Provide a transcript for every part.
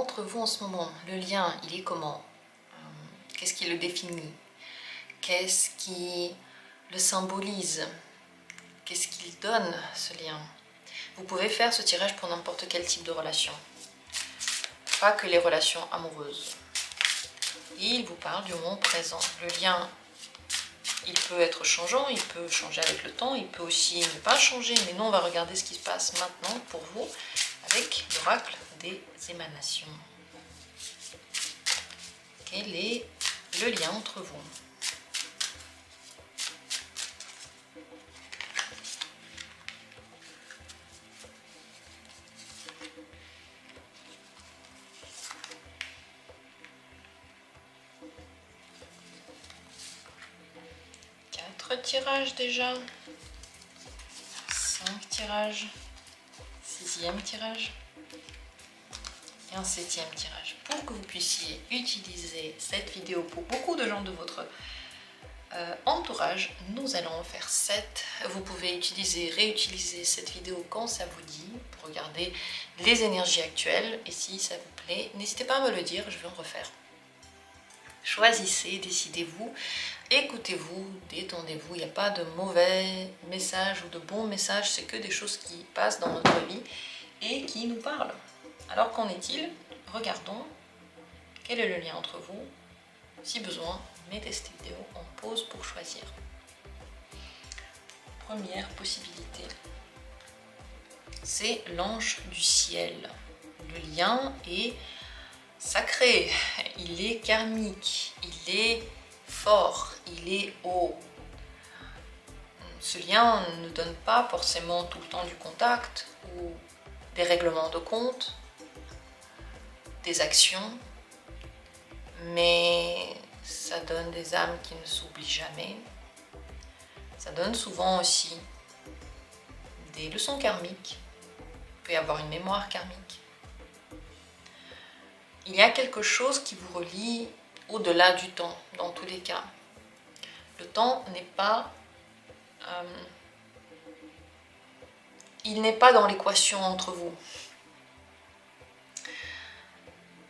entre vous en ce moment, le lien, il est comment? Qu'est-ce qui le définit? Qu'est-ce qui le symbolise? Qu'est-ce qu'il donne, ce lien? Vous pouvez faire ce tirage pour n'importe quel type de relation. Pas que les relations amoureuses. Il vous parle du moment présent. Le lien, il peut être changeant, il peut changer avec le temps, il peut aussi ne pas changer. Mais nous, on va regarder ce qui se passe maintenant pour vous avec l'oracle des émanations. Quel est le lien entre vous? Tirages déjà, 5 tirages, 6e tirage et un 7e tirage. Pour que vous puissiez utiliser cette vidéo pour beaucoup de gens de votre entourage, nous allons en faire 7. Vous pouvez utiliser, réutiliser cette vidéo quand ça vous dit, pour regarder les énergies actuelles. Et si ça vous plaît, n'hésitez pas à me le dire, je vais en refaire. Choisissez, décidez-vous, écoutez-vous, détendez-vous. Il n'y a pas de mauvais messages ou de bons messages, c'est que des choses qui passent dans notre vie et qui nous parlent. Alors qu'en est-il? Regardons quel est le lien entre vous. Si besoin, mettez cette vidéo en pause pour choisir. Première possibilité, c'est l'ange du ciel. Le lien est sacré, il est karmique, il est fort, il est haut. Ce lien ne donne pas forcément tout le temps du contact ou des règlements de compte, des actions, mais ça donne des âmes qui ne s'oublient jamais. Ça donne souvent aussi des leçons karmiques. Il peut y avoir une mémoire karmique. Il y a quelque chose qui vous relie au-delà du temps, dans tous les cas. Le temps n'est pas... il n'est pas dans l'équation entre vous.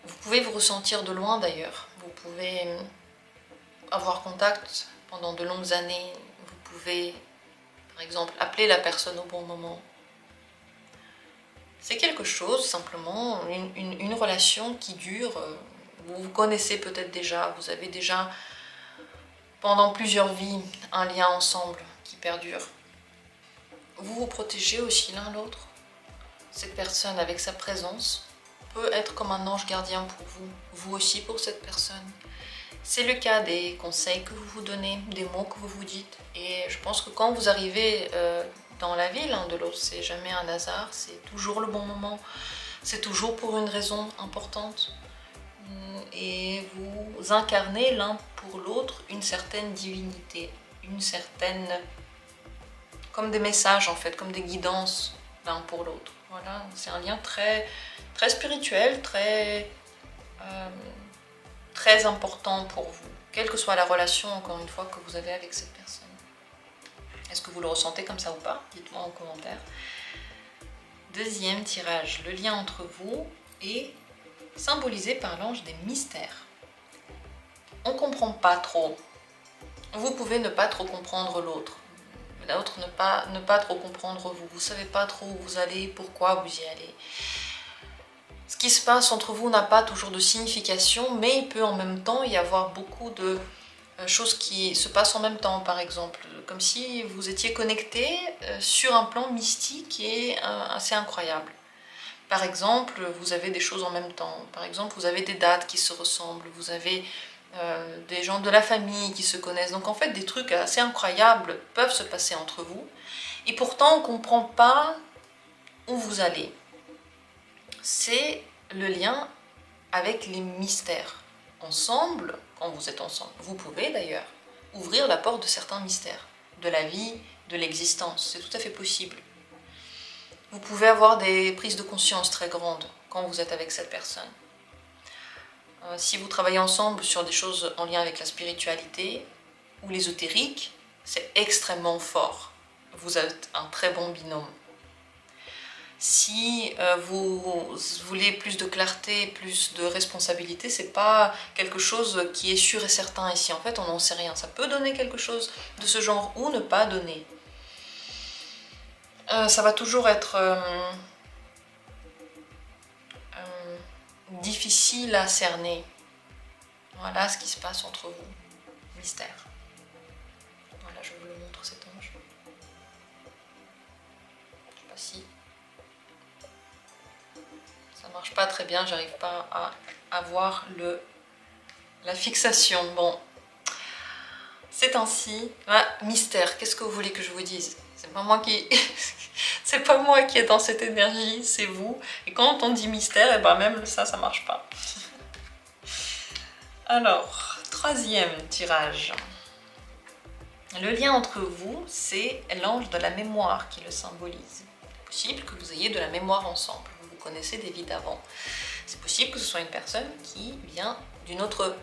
Vous pouvez vous ressentir de loin d'ailleurs. Vous pouvez avoir contact pendant de longues années. Vous pouvez, par exemple, appeler la personne au bon moment. C'est quelque chose, simplement, une relation qui dure. Vous vous connaissez peut-être déjà, vous avez déjà, pendant plusieurs vies, un lien ensemble qui perdure. Vous vous protégez aussi l'un l'autre. Cette personne, avec sa présence, peut être comme un ange gardien pour vous, vous aussi pour cette personne. C'est le cas des conseils que vous vous donnez, des mots que vous vous dites. Et je pense que quand vous arrivez dans la vie l'un de l'autre, c'est jamais un hasard, c'est toujours le bon moment, c'est toujours pour une raison importante. Et vous incarnez l'un pour l'autre une certaine divinité, une certaine... comme des messages en fait, comme des guidances l'un pour l'autre. Voilà, c'est un lien très, très spirituel, très important pour vous, quelle que soit la relation, encore une fois, que vous avez avec cette personne. Est-ce que vous le ressentez comme ça ou pas? Dites-moi en commentaire. Deuxième tirage, le lien entre vous est symbolisé par l'ange des mystères. On ne comprend pas trop. Vous pouvez ne pas trop comprendre l'autre. L'autre ne pas trop comprendre vous. Vous ne savez pas trop où vous allez, pourquoi vous y allez. Ce qui se passe entre vous n'a pas toujours de signification, mais il peut en même temps y avoir beaucoup de choses qui se passent en même temps, par exemple. Comme si vous étiez connectés sur un plan mystique et assez incroyable. Par exemple, vous avez des choses en même temps. Par exemple, vous avez des dates qui se ressemblent. Vous avez des gens de la famille qui se connaissent. Donc en fait, des trucs assez incroyables peuvent se passer entre vous. Et pourtant, on ne comprend pas où vous allez. C'est le lien avec les mystères. Ensemble, quand vous êtes ensemble, vous pouvez d'ailleurs ouvrir la porte de certains mystères, de la vie, de l'existence. C'est tout à fait possible. Vous pouvez avoir des prises de conscience très grandes quand vous êtes avec cette personne. Si vous travaillez ensemble sur des choses en lien avec la spiritualité ou l'ésotérique, c'est extrêmement fort. Vous êtes un très bon binôme. Si vous voulez plus de clarté, plus de responsabilité, c'est pas quelque chose qui est sûr et certain ici. En fait, on n'en sait rien. Ça peut donner quelque chose de ce genre ou ne pas donner. Ça va toujours être difficile à cerner. Voilà ce qui se passe entre vous. Mystère. Voilà, je vous le montre cet ange. Je sais pas si ça marche pas très bien, j'arrive pas à avoir la fixation. Bon, c'est ainsi. Ah, mystère, qu'est-ce que vous voulez que je vous dise? C'est pas moi qui... c'est pas moi qui est dans cette énergie, c'est vous. Et quand on dit mystère, et ben même ça marche pas. Alors, troisième tirage. Le lien entre vous, c'est l'ange de la mémoire qui le symbolise. C'est possible que vous ayez de la mémoire ensemble, vous vous connaissez des vies d'avant. C'est possible que ce soit une personne qui vient d'une autre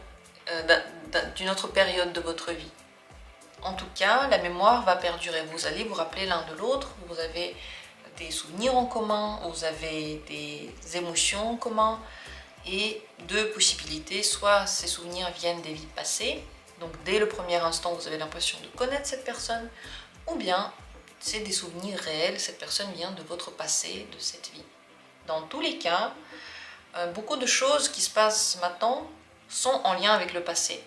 période de votre vie. En tout cas, la mémoire va perdurer. Vous allez vous rappeler l'un de l'autre, vous avez des souvenirs en commun, vous avez des émotions en commun, et deux possibilités, soit ces souvenirs viennent des vies passées, donc dès le premier instant vous avez l'impression de connaître cette personne, ou bien c'est des souvenirs réels, cette personne vient de votre passé, de cette vie. Dans tous les cas, beaucoup de choses qui se passent maintenant sont en lien avec le passé.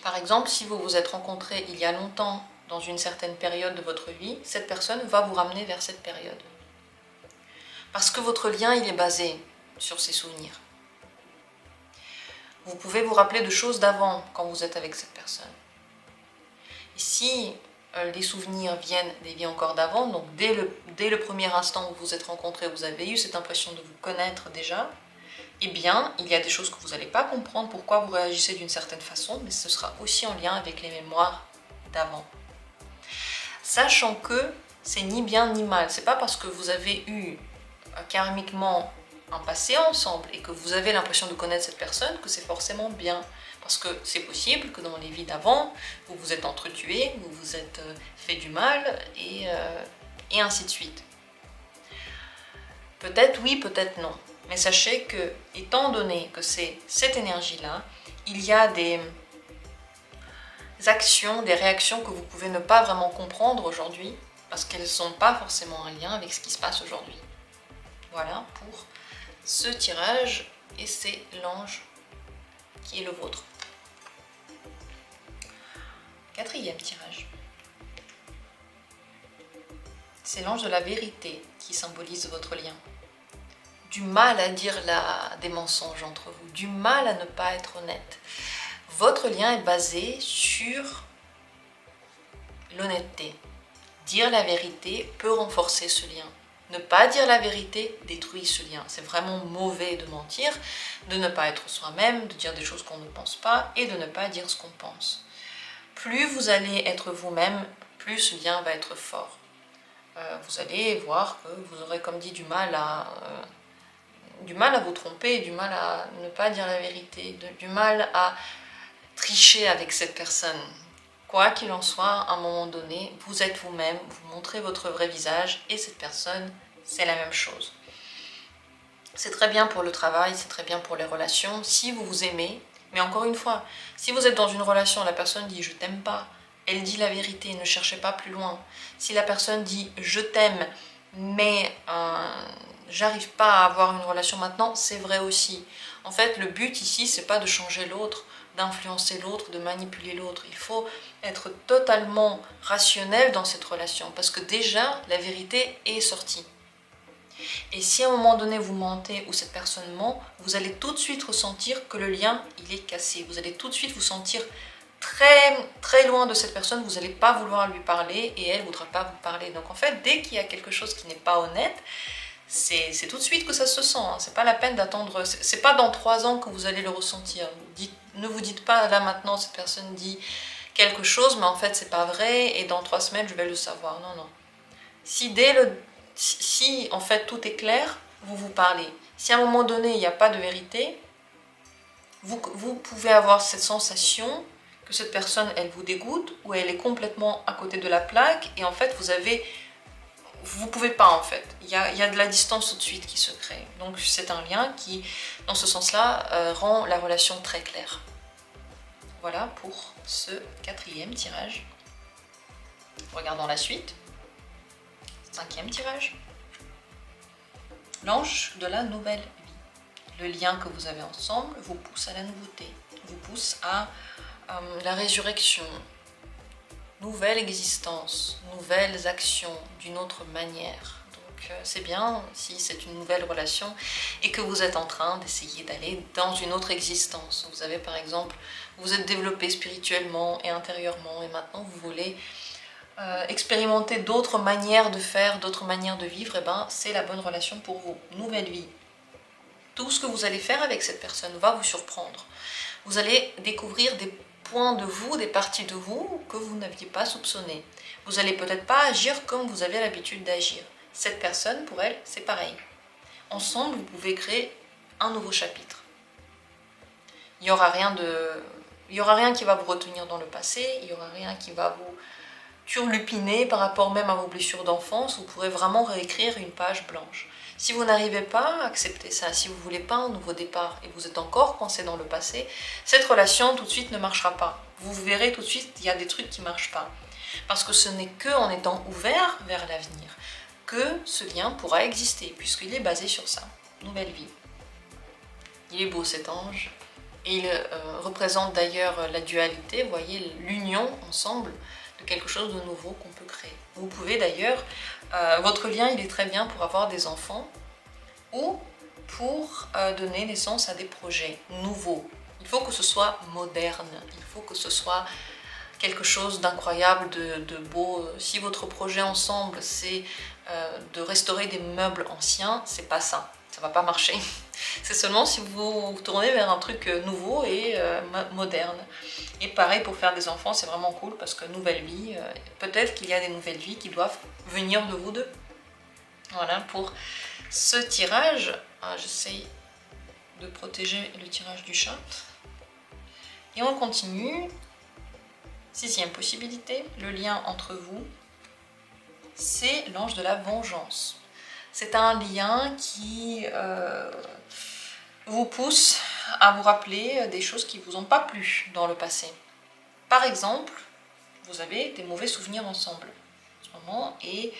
Par exemple, si vous vous êtes rencontrés il y a longtemps dans une certaine période de votre vie, cette personne va vous ramener vers cette période. Parce que votre lien, il est basé sur ces souvenirs. Vous pouvez vous rappeler de choses d'avant quand vous êtes avec cette personne. Et si les souvenirs viennent des vies encore d'avant, donc dès le premier instant où vous vous êtes rencontrés, vous avez eu cette impression de vous connaître déjà, eh bien, il y a des choses que vous n'allez pas comprendre pourquoi vous réagissez d'une certaine façon, mais ce sera aussi en lien avec les mémoires d'avant. Sachant que c'est ni bien ni mal. C'est pas parce que vous avez eu karmiquement un passé ensemble et que vous avez l'impression de connaître cette personne que c'est forcément bien. Parce que c'est possible que dans les vies d'avant, vous vous êtes entretués, vous vous êtes fait du mal et ainsi de suite. Peut-être oui, peut-être non. Mais sachez que, étant donné que c'est cette énergie-là, il y a des actions, des réactions que vous pouvez ne pas vraiment comprendre aujourd'hui parce qu'elles ne sont pas forcément en lien avec ce qui se passe aujourd'hui. Voilà pour ce tirage et c'est l'ange qui est le vôtre. Quatrième tirage. C'est l'ange de la vérité qui symbolise votre lien. Du mal à dire des mensonges entre vous, du mal à ne pas être honnête. Votre lien est basé sur l'honnêteté. Dire la vérité peut renforcer ce lien. Ne pas dire la vérité détruit ce lien. C'est vraiment mauvais de mentir, de ne pas être soi-même, de dire des choses qu'on ne pense pas et de ne pas dire ce qu'on pense. Plus vous allez être vous-même, plus ce lien va être fort. Vous allez voir que vous aurez, comme dit, du mal à vous tromper, du mal à ne pas dire la vérité, du mal à tricher avec cette personne. Quoi qu'il en soit, à un moment donné, vous êtes vous-même, vous montrez votre vrai visage et cette personne, c'est la même chose. C'est très bien pour le travail, c'est très bien pour les relations, si vous vous aimez. Mais encore une fois, si vous êtes dans une relation, la personne dit « je t'aime pas », elle dit la vérité, ne cherchez pas plus loin. Si la personne dit « je t'aime, mais j'arrive pas à avoir une relation maintenant », c'est vrai aussi. En fait, le but ici, c'est pas de changer l'autre, d'influencer l'autre, de manipuler l'autre. Il faut être totalement rationnel dans cette relation parce que déjà, la vérité est sortie. Et si à un moment donné vous mentez ou cette personne ment, vous allez tout de suite ressentir que le lien, il est cassé. Vous allez tout de suite vous sentir très, très loin de cette personne, vous n'allez pas vouloir lui parler et elle ne voudra pas vous parler. Donc en fait, dès qu'il y a quelque chose qui n'est pas honnête, c'est tout de suite que ça se sent. Hein. C'est pas la peine d'attendre, c'est pas dans 3 ans que vous allez le ressentir. Ne vous dites pas, là maintenant, cette personne dit quelque chose, mais en fait c'est pas vrai et dans 3 semaines je vais le savoir. Non, non. Si en fait tout est clair, vous vous parlez. Si à un moment donné il n'y a pas de vérité, vous pouvez avoir cette sensation que cette personne elle vous dégoûte ou elle est complètement à côté de la plaque et en fait vous avez vous ne pouvez pas en fait. Il y a de la distance tout de suite qui se crée. Donc c'est un lien qui, dans ce sens-là, rend la relation très claire. Voilà pour ce 4e tirage. Regardons la suite. 5e tirage. L'ange de la nouvelle vie. Le lien que vous avez ensemble vous pousse à la nouveauté, vous pousse à la résurrection, nouvelle existence, nouvelles actions d'une autre manière. Donc c'est bien si c'est une nouvelle relation et que vous êtes en train d'essayer d'aller dans une autre existence. Vous avez par exemple, vous êtes développé spirituellement et intérieurement et maintenant vous voulez expérimenter d'autres manières de faire, d'autres manières de vivre, et ben c'est la bonne relation pour vous. Nouvelle vie. Tout ce que vous allez faire avec cette personne va vous surprendre. Vous allez découvrir des points de vous, des parties de vous que vous n'aviez pas soupçonnées. Vous n'allez peut-être pas agir comme vous avez l'habitude d'agir. Cette personne, pour elle, c'est pareil. Ensemble, vous pouvez créer un nouveau chapitre. Il n'y aura rien qui va vous retenir dans le passé, il n'y aura rien qui va vous turlupiner par rapport même à vos blessures d'enfance. Vous pourrez vraiment réécrire une page blanche. Si vous n'arrivez pas à accepter ça, si vous ne voulez pas un nouveau départ et vous êtes encore coincé dans le passé, cette relation tout de suite ne marchera pas. Vous verrez tout de suite, il y a des trucs qui ne marchent pas. Parce que ce n'est qu'en étant ouvert vers l'avenir que ce lien pourra exister, puisqu'il est basé sur ça. Nouvelle vie. Il est beau cet ange. Et il représente d'ailleurs la dualité, vous voyez, l'union ensemble de quelque chose de nouveau qu'on peut créer. Vous pouvez d'ailleurs, votre lien il est très bien pour avoir des enfants ou pour donner naissance à des projets nouveaux. Il faut que ce soit moderne, il faut que ce soit quelque chose d'incroyable, de beau. Si votre projet ensemble c'est de restaurer des meubles anciens, c'est pas ça, ça va pas marcher. C'est seulement si vous vous tournez vers un truc nouveau et moderne. Et pareil pour faire des enfants, c'est vraiment cool parce que nouvelle vie, peut-être qu'il y a des nouvelles vies qui doivent venir de vous deux. Voilà pour ce tirage. J'essaye de protéger le tirage du chat. Et on continue. 6e possibilité, le lien entre vous, c'est l'ange de la vengeance. C'est un lien qui vous pousse à vous rappeler des choses qui ne vous ont pas plu dans le passé. Par exemple, vous avez des mauvais souvenirs ensemble en ce moment et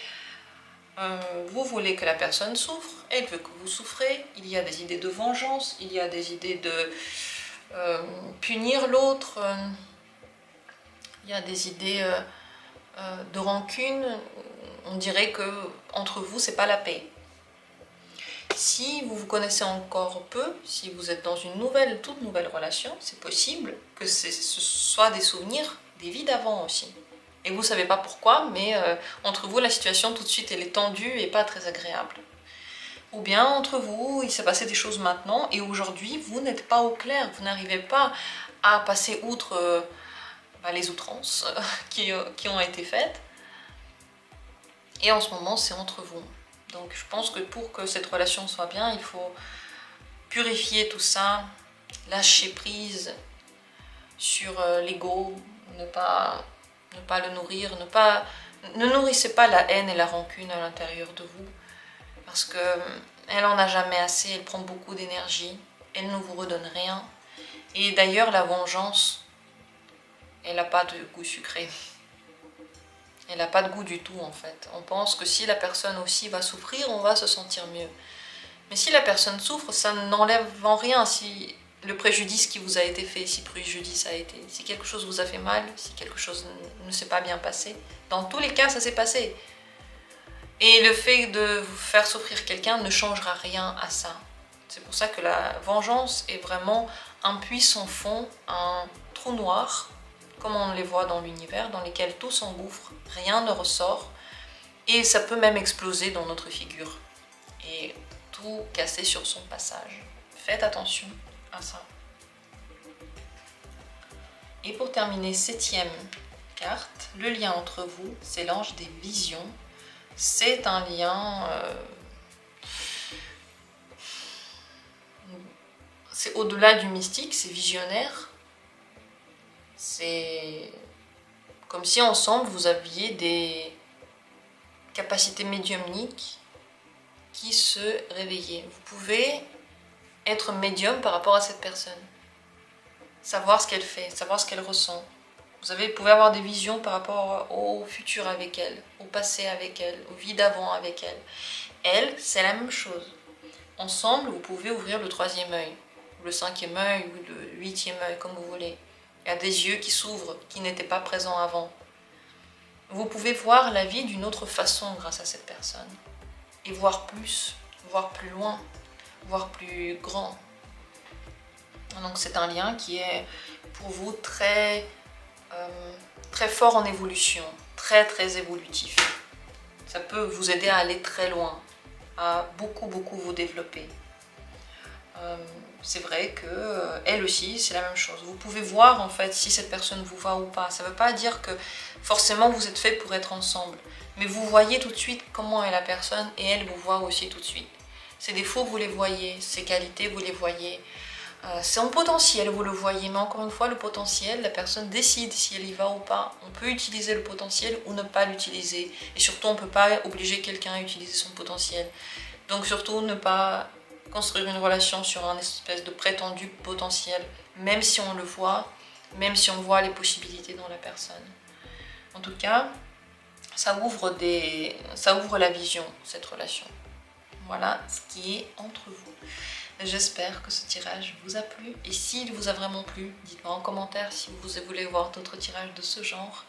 vous voulez que la personne souffre, elle veut que vous souffrez, il y a des idées de vengeance, il y a des idées de punir l'autre, il y a des idées de rancune. On dirait que entre vous, c'est pas la paix. Si vous vous connaissez encore peu, si vous êtes dans une toute nouvelle relation, c'est possible que ce soit des souvenirs des vies d'avant aussi. Et vous ne savez pas pourquoi, mais entre vous, la situation tout de suite, elle est tendue et pas très agréable. Ou bien entre vous, il s'est passé des choses maintenant et aujourd'hui, vous n'êtes pas au clair, vous n'arrivez pas à passer outre les outrances qui ont été faites. Et en ce moment, c'est entre vous. Donc je pense que pour que cette relation soit bien, il faut purifier tout ça, lâcher prise sur l'ego, ne pas le nourrir, ne nourrissez pas la haine et la rancune à l'intérieur de vous, parce qu'elle en a jamais assez, elle prend beaucoup d'énergie, elle ne vous redonne rien. Et d'ailleurs la vengeance, elle n'a pas de goût sucré. Elle n'a pas de goût du tout en fait. On pense que si la personne aussi va souffrir, on va se sentir mieux. Mais si la personne souffre, ça n'enlève en rien si le préjudice qui vous a été fait, si préjudice a été, si quelque chose vous a fait mal, si quelque chose ne s'est pas bien passé. Dans tous les cas, ça s'est passé. Et le fait de vous faire souffrir quelqu'un ne changera rien à ça. C'est pour ça que la vengeance est vraiment un puits sans fond, un trou noir, comme on les voit dans l'univers, dans lesquels tout s'engouffre, rien ne ressort, et ça peut même exploser dans notre figure, et tout casser sur son passage. Faites attention à ça. Et pour terminer, 7e carte, le lien entre vous, c'est l'ange des visions. C'est un lien... c'est au-delà du mystique, c'est visionnaire. C'est comme si ensemble vous aviez capacité médiumnique qui se réveillait. Vous pouvez être médium par rapport à cette personne. Savoir ce qu'elle fait, savoir ce qu'elle ressent. Vous pouvez avoir des visions par rapport au futur avec elle, au passé avec elle, aux vies d'avant avec elle. Elle, c'est la même chose. Ensemble, vous pouvez ouvrir le 3e œil, ou le 5e œil, ou le 8e œil, comme vous voulez. Il y a des yeux qui s'ouvrent, qui n'étaient pas présents avant. Vous pouvez voir la vie d'une autre façon grâce à cette personne. Et voir plus loin, voir plus grand. Donc c'est un lien qui est pour vous très fort en évolution, très évolutif. Ça peut vous aider à aller très loin, à beaucoup vous développer. C'est vrai que elle aussi, c'est la même chose. Vous pouvez voir en fait si cette personne vous va ou pas. Ça ne veut pas dire que forcément vous êtes fait pour être ensemble. Mais vous voyez tout de suite comment est la personne et elle vous voit aussi tout de suite. Ses défauts, vous les voyez. Ses qualités, vous les voyez. C'est en potentiel, vous le voyez. Mais encore une fois, le potentiel, la personne décide si elle y va ou pas. On peut utiliser le potentiel ou ne pas l'utiliser. Et surtout, on ne peut pas obliger quelqu'un à utiliser son potentiel. Donc surtout, ne pas construire une relation sur un espèce de prétendu potentiel, même si on le voit, même si on voit les possibilités dans la personne. En tout cas, ça ouvre la vision, cette relation. Voilà ce qui est entre vous. J'espère que ce tirage vous a plu. Et s'il vous a vraiment plu, dites-moi en commentaire si vous voulez voir d'autres tirages de ce genre.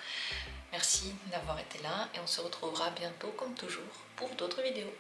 Merci d'avoir été là et on se retrouvera bientôt comme toujours pour d'autres vidéos.